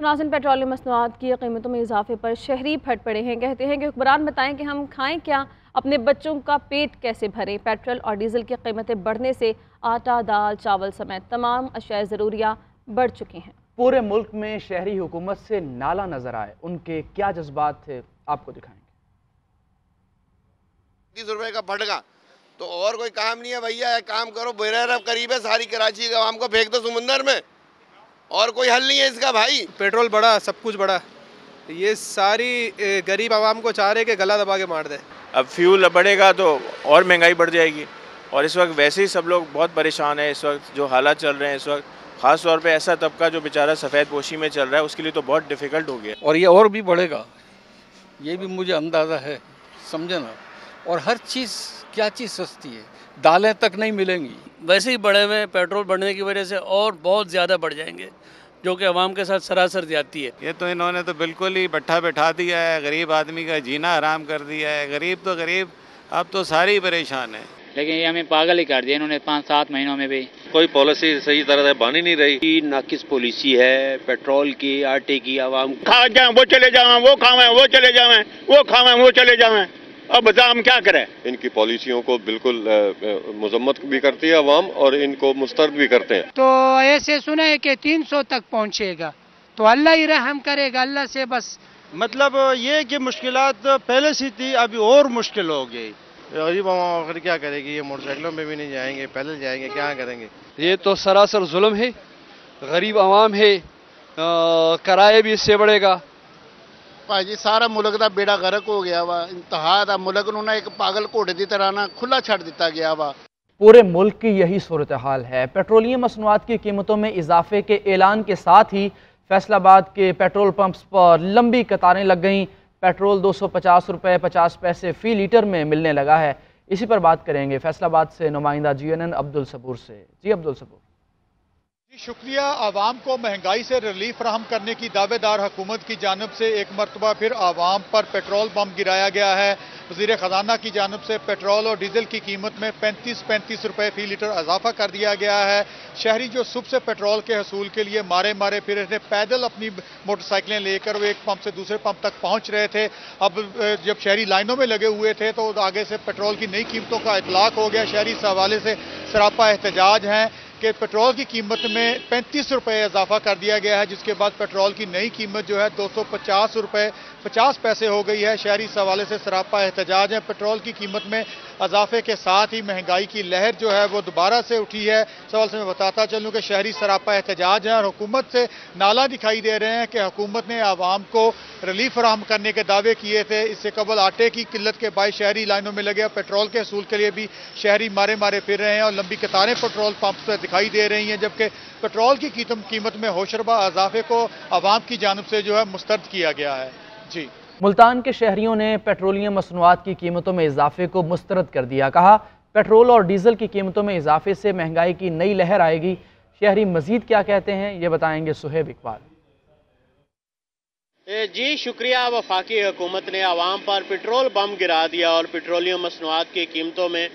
नाज़रीन, पेट्रोलियम मसनूआत की कीमतों में इजाफे पर शहरी फट पड़े हैं। कहते हैं कि हुक्मरान बताएं कि हम खाएं क्या, अपने बच्चों का पेट कैसे भरें। पेट्रोल और डीजल की कीमतें बढ़ने से आटा, दाल, चावल समेत तमाम अशिया ज़रूरिया बढ़ चुकी हैं। पूरे मुल्क में शहरी हुकूमत से नाला नजर आए, उनके क्या जज्बात थे, आपको दिखाएंगे। 30 रुपए का फटका तो और कोई काम नहीं है भैया, एक काम करो, बेरहम करीब है, सारी कराची का आवाम को फेंक दो समुंदर में, और कोई हल नहीं है इसका भाई। पेट्रोल बढ़ा, सब कुछ बढ़ा, ये सारी गरीब आवाम को चाह रहे कि गला दबा के मार दे। अब फ्यूल बढ़ेगा तो और महंगाई बढ़ जाएगी, और इस वक्त वैसे ही सब लोग बहुत परेशान हैं। इस वक्त जो हालात चल रहे हैं, इस वक्त ख़ास तौर पे ऐसा तबका जो बेचारा सफ़ेद पोशी में चल रहा है, उसके लिए तो बहुत डिफ़िकल्ट हो गया। और ये और भी बढ़ेगा, ये भी मुझे अंदाज़ा है, समझे ना। और हर चीज़, क्या चीज़ सस्ती है, दालें तक नहीं मिलेंगी। वैसे ही बढ़े हुए पेट्रोल बढ़ने की वजह से और बहुत ज़्यादा बढ़ जाएंगे, जो कि अवाम के साथ सरासर ज्यादती है। ये तो इन्होंने तो बिल्कुल ही भट्ठा बैठा दिया है, गरीब आदमी का जीना हराम कर दिया है। गरीब तो गरीब, अब तो सारे ही परेशान है। लेकिन ये हमें पागल ही कर दिया इन्होंने 5-7 महीनों में भी। कोई पॉलिसी सही तरह से बन ही नहीं रही। नाकिस पॉलिसी है पेट्रोल की, आटे की। आवाम खा जाए वो चले जाए, वो खावें वो चले जाएं, वो खावें वो चले जाएं, अब बता हम क्या करें। इनकी पॉलिसियों को बिल्कुल मजम्मत भी करती है अवाम, और इनको मुस्तरद भी करते हैं। तो ऐसे सुना है कि 300 तक पहुंचेगा, तो अल्लाह ही रहम करेगा, अल्लाह से बस। मतलब ये कि मुश्किलात पहले से थी, अभी और मुश्किल हो गई। गरीब आवाम आखिर क्या करेगी, ये मोटरसाइकिलों में भी नहीं जाएंगे, पैदल जाएंगे, क्या करेंगे। ये तो सरासर जुल्म है, गरीब आवाम है, किराया भी इससे बढ़ेगा। भाजी सारा मुल्क का बेड़ा गर्क हो गया वा, इंतहा दा मुल्क नूं ना एक पागल घोड़े की तरह ना खुला छड़ दिता गया वा। पूरे मुल्क की यही सूरत हाल है। पेट्रोलियम मसनूआत की कीमतों में इजाफे के ऐलान के साथ ही फैसलाबाद के पेट्रोल पंप्स पर लंबी कतारें लग गईं। पेट्रोल 250 रुपये 50 पैसे फ़ी लीटर में मिलने लगा है। इसी पर बात करेंगे फैसलाबाद से नुमाइंदा GNN अब्दुल सबूर से। जी अब्दुल सबूर। शुक्रिया। आवाम को महंगाई से रिलीफ फराहम करने की दावेदार हुकूमत की जानब से एक मरतबा फिर आवाम पर पेट्रोल बम गिराया गया है। वज़ीर ख़जाना की जानब से पेट्रोल और डीजल की कीमत में 35 रुपये फ़ी लीटर इजाफा कर दिया गया है। शहरी जो सुबह से पेट्रोल के हसूल के लिए मारे मारे फिर रहे, पैदल अपनी मोटरसाइकिलें लेकर वो एक पंप से दूसरे पंप तक पहुंच रहे थे। अब जब शहरी लाइनों में लगे हुए थे तो आगे से पेट्रोल की नई कीमतों का इतलाक हो गया। शहरी इस हवाले से सरापा एहतजाज हैं कि पेट्रोल की कीमत में 35 रुपये इजाफा कर दिया गया है, जिसके बाद पेट्रोल की नई कीमत जो है 250 रुपये 50 पैसे हो गई है। शहरी इस हवाले से सरापा एहतजाज है। पेट्रोल की कीमत में इजाफे के साथ ही महंगाई की लहर जो है वो दोबारा से उठी है। सवाल से मैं बताता चलूँ कि शहरी सरापा एहतजाज है और हुकूमत से नाला दिखाई दे रहे हैं कि हुकूमत ने आवाम को रिलीफ फराहम करने के दावे किए थे। इससे कबल आटे की किल्लत के बायस शहरी लाइनों में लगे, पेट्रोल के हसूल के लिए भी शहरी मारे मारे फिर रहे हैं और लंबी कतारें पेट्रोल पंप पर दिखाई दे रही हैं। जबकि पेट्रोल की कीमत में होशरबा इजाफे को आवाम की जानब से जो है मुस्तरद किया गया है। जी, मुल्तान के शहरियों ने पेट्रोलियम मसनूआत की कीमतों में इजाफे को मुस्तरद कर दिया। कहा पेट्रोल और डीजल की कीमतों में इजाफे से महंगाई की नई लहर आएगी। शहरी मजीद क्या कहते हैं ये बताएंगे सुहेब इकबाल। जी शुक्रिया। वफाकी हुकूमत ने आवाम पर पेट्रोल बम गिरा दिया और पेट्रोलियम मसनूआत की कीमतों में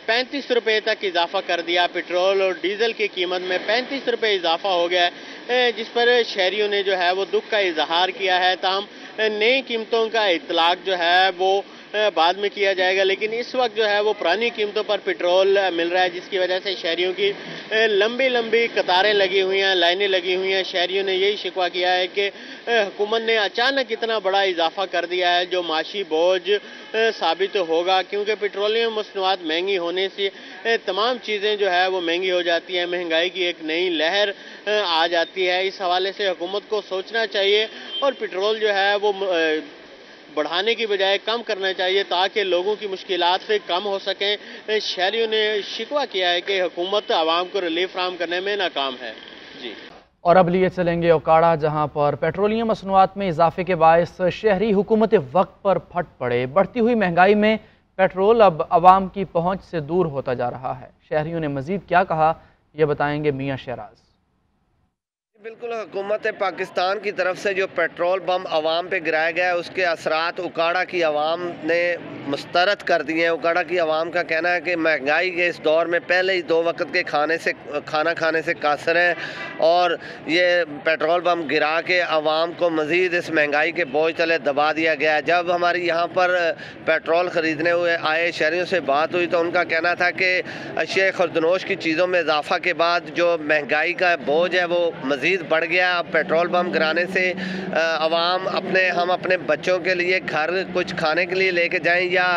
35 रुपये तक इजाफा कर दिया। पेट्रोल और डीजल की कीमत में 35 रुपये इजाफा हो गया है, जिस पर शहरियों ने जो है वो दुख का इजहार किया है। ताहम नई कीमतों का इतलाक जो है वो बाद में किया जाएगा, लेकिन इस वक्त जो है वो पुरानी कीमतों पर पेट्रोल मिल रहा है, जिसकी वजह से शहरियों की लंबी लंबी कतारें लगी हुई हैं, लाइनें लगी हुई हैं। शहरियों ने यही शिकवा किया है कि हुकूमत ने अचानक इतना बड़ा इजाफा कर दिया है जो माशी बोझ साबित होगा, क्योंकि पेट्रोलियम मसनूआत महंगी होने से तमाम चीज़ें जो है वो महंगी हो जाती हैं, महंगाई की एक नई लहर आ जाती है। इस हवाले से हुकूमत को सोचना चाहिए और पेट्रोल जो है वो बढ़ाने की बजाय कम करना चाहिए ताकि लोगों की मुश्किलात से कम हो सकें। शहरियों ने शिकवा किया है कि हुकूमत आवाम को रिलीफ फराहम करने में नाकाम है। जी, और अब लिए चलेंगे ओकाड़ा, जहां पर पेट्रोलियम मसनूआत में इजाफे के बायस शहरी हुकूमत वक्त पर फट पड़े। बढ़ती हुई महंगाई में पेट्रोल अब आवाम की पहुंच से दूर होता जा रहा है। शहरियों ने मजीद क्या कहा ये बताएंगे मियाँ शहराज। बिल्कुल, हुकूमत पाकिस्तान की तरफ से जो पेट्रोल बम आवाम पे गिराया गया है उसके असरात उकाड़ा की आवाम ने मुस्तरद कर दिए हैं। उकाड़ा की आवाम का कहना है कि महंगाई के इस दौर में पहले ही 2 वक्त के खाना खाने से कासर हैं और ये पेट्रोल पम्प गिरा के आवाम को मज़ीद इस महंगाई के बोझ तले दबा दिया गया है। जब हमारी यहाँ पर पेट्रोल ख़रीदने हुए आए शहरियों से बात हुई तो उनका कहना था कि अशिया खुर्दनोश की चीज़ों में इजाफा के बाद जो महंगाई का बोझ है वो मज़ीद बढ़ गया। अब पेट्रोल पम्प गिराने से आवाम हम अपने बच्चों के लिए घर कुछ खाने के लिए लेके जाएं या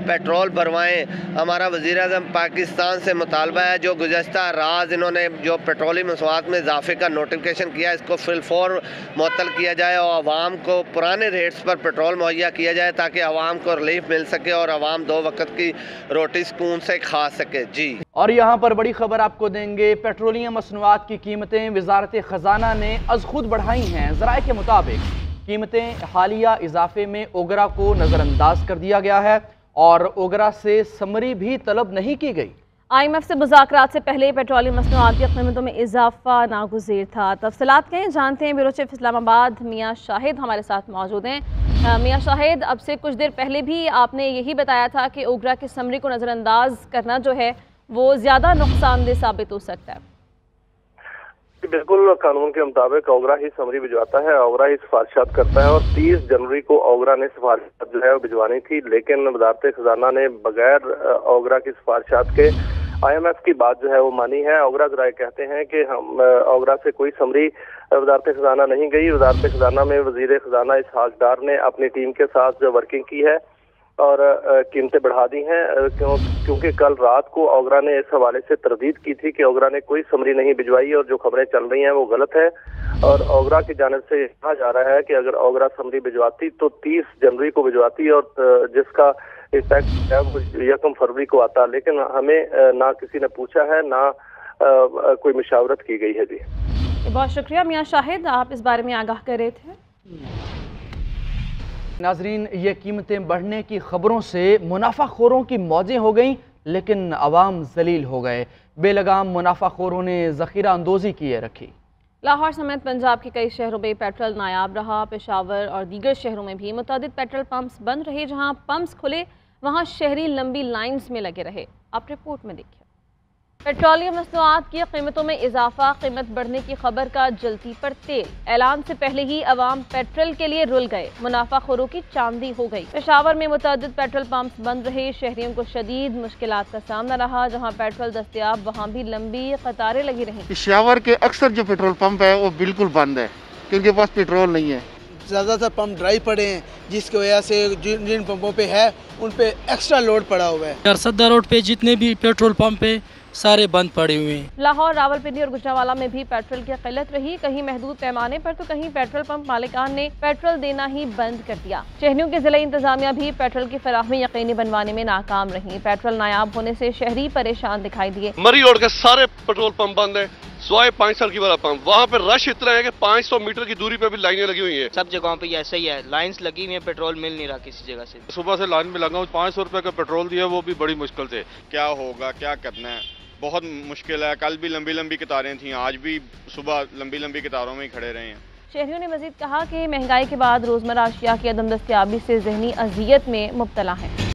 पेट्रोल भरवाएं। हमारा वज़ीर-ए-आज़म पाकिस्तान से मुतालबा है जो गुज़श्ता रात इन्होंने जो पेट्रोलियम मसवात में इजाफे का नोटिफिकेशन किया इसको फिलफौर मुअत्तल किया जाए और आवाम को पुराने रेट्स पर पेट्रोल मुहैया किया जाए ताकि आवाम को रिलीफ मिल सके और आवाम 2 वक्त की रोटी सुकून से खा सके। जी। और यहाँ पर बड़ी खबर आपको देंगे, पेट्रोलियम मसनूआत की कीमतें वजारत ख़जाना ने अज खुद बढ़ाई हैं। ज़राए के मुताबिक कीमतें हालिया इजाफे में ओगरा को नज़रअंदाज कर दिया गया है और ओगरा से समरी भी तलब नहीं की गई। IMF से मुज़ाकरात से पहले पेट्रोलियम मसनूआत की कीमतों में इजाफा नागुज़ीर था। तफसीलात कहें जानते हैं, ब्यूरो चीफ इस्लामाबाद मियाँ शाहिद हमारे साथ मौजूद हैं। मियाँ शाहिद, अब से कुछ देर पहले भी आपने यही बताया था कि ओगरा की समरी को नज़रअंदाज करना जो है वो ज़्यादा नुकसानदेह साबित हो सकता है। बिल्कुल, कानून के मुताबिक ओगरा ही समरी भिजवाता है, ओगरा ही सिफारिशात करता है और 30 जनवरी को ओगरा ने सिफारिशात जो है वो भिजवानी थी, लेकिन वज़ारत ख़जाना ने बगैर ओगरा की सिफारिशात के IMF की बात जो है वो मानी है। ओगरा ज़राए कहते हैं कि हम ओगरा से कोई समरी वज़ारत ख़जाना नहीं गई। वज़ारत ख़जाना में वज़ीर ख़जाना इसहाक़ डार ने अपनी टीम के साथ जो वर्किंग की है और कीमतें बढ़ा दी हैं क्योंकि कल रात को ओगरा ने इस हवाले से तरदीद की थी कि ओगरा ने कोई समरी नहीं भिजवाई और जो खबरें चल रही हैं वो गलत है। और ओगरा की जानिब से कहा जा रहा है कि अगर ओगरा समरी भिजवाती तो 30 जनवरी को भिजवाती और जिसका इफेक्ट है वो 1 फरवरी को आता, लेकिन हमें ना किसी ने पूछा है ना कोई मशावरत की गई है। जी बहुत शुक्रिया मियाँ शाहिद, आप इस बारे में आगाह कर रहे थे। नाजरीन, ये कीमतें बढ़ने की खबरों से मुनाफाखोरों की मौजें हो गईं, लेकिन अवाम जलील हो गए। बेलगाम मुनाफाखोरों ने ज़ख़ीरा अंदोज़ी किए रखी। लाहौर समेत पंजाब के कई शहरों में पेट्रोल नायाब रहा। पेशावर और दीगर शहरों में भी मुतअद्दिद पेट्रोल पंप्स बंद रहे। जहां पंप्स खुले वहां शहरी लंबी लाइन्स में लगे रहे। आप रिपोर्ट में देखिए। पेट्रोलियम मसनूआत की कीमतों में इजाफा, कीमत बढ़ने की खबर का जलती पर तेल। ऐलान से पहले ही अवाम पेट्रोल के लिए रुल गए, मुनाफाखोरों की चांदी हो गई। पेशावर में मुतअद्दिद पेट्रोल पंप्स बंद रहे। शहरियों को शदीद मुश्किलात का सामना रहा। जहां पेट्रोल दस्तयाब वहां भी लंबी कतारें लगी रहीं। पेशावर के अक्सर जो पेट्रोल पंप है वो बिल्कुल बंद है क्योंकि पास पेट्रोल नहीं है। ज़्यादातर पंप ड्राई पड़े हैं जिसकी वजह से जिन पंपों पे है उन पे एक्स्ट्रा लोड पड़ा हुआ है। अरसदा रोड पे जितने भी पेट्रोल पंप है सारे बंद पड़े हुए हैं। लाहौर, रावलपिंडी और गुजरांवाला में भी पेट्रोल की किल्लत रही। कहीं महदूद पैमाने पर तो कहीं पेट्रोल पंप मालिकान ने पेट्रोल देना ही बंद कर दिया। शहरियों की जिला इंतजामिया भी पेट्रोल की फराहमी यकीनी बनवाने में नाकाम रही। पेट्रोल नायाब होने से शहरी परेशान दिखाई दिए। मरी रोड के सारे पेट्रोल पंप बंद है, सिवाय 5 सड़की वाला पंप। वहाँ पे रश इतना है कि 500 मीटर की दूरी पे भी लाइनें लगी हुई हैं। सब जगहों पे ऐसा ही है, लाइंस लगी हुई है, पेट्रोल मिल नहीं रहा किसी जगह से। सुबह से लाइन में लगा हूँ, 500 रुपए का पेट्रोल दिया वो भी बड़ी मुश्किल से। क्या होगा, क्या करना है, बहुत मुश्किल है। कल भी लंबी लंबी कतारें थी, आज भी सुबह लंबी लंबी कतारों में ही खड़े रहे हैं। शहरियों ने मजीद कहा कि महंगाई के बाद रोजमर्रा अशिया की अदम दस्तयाबी से ज़हनी अजियत में मुब्तला है।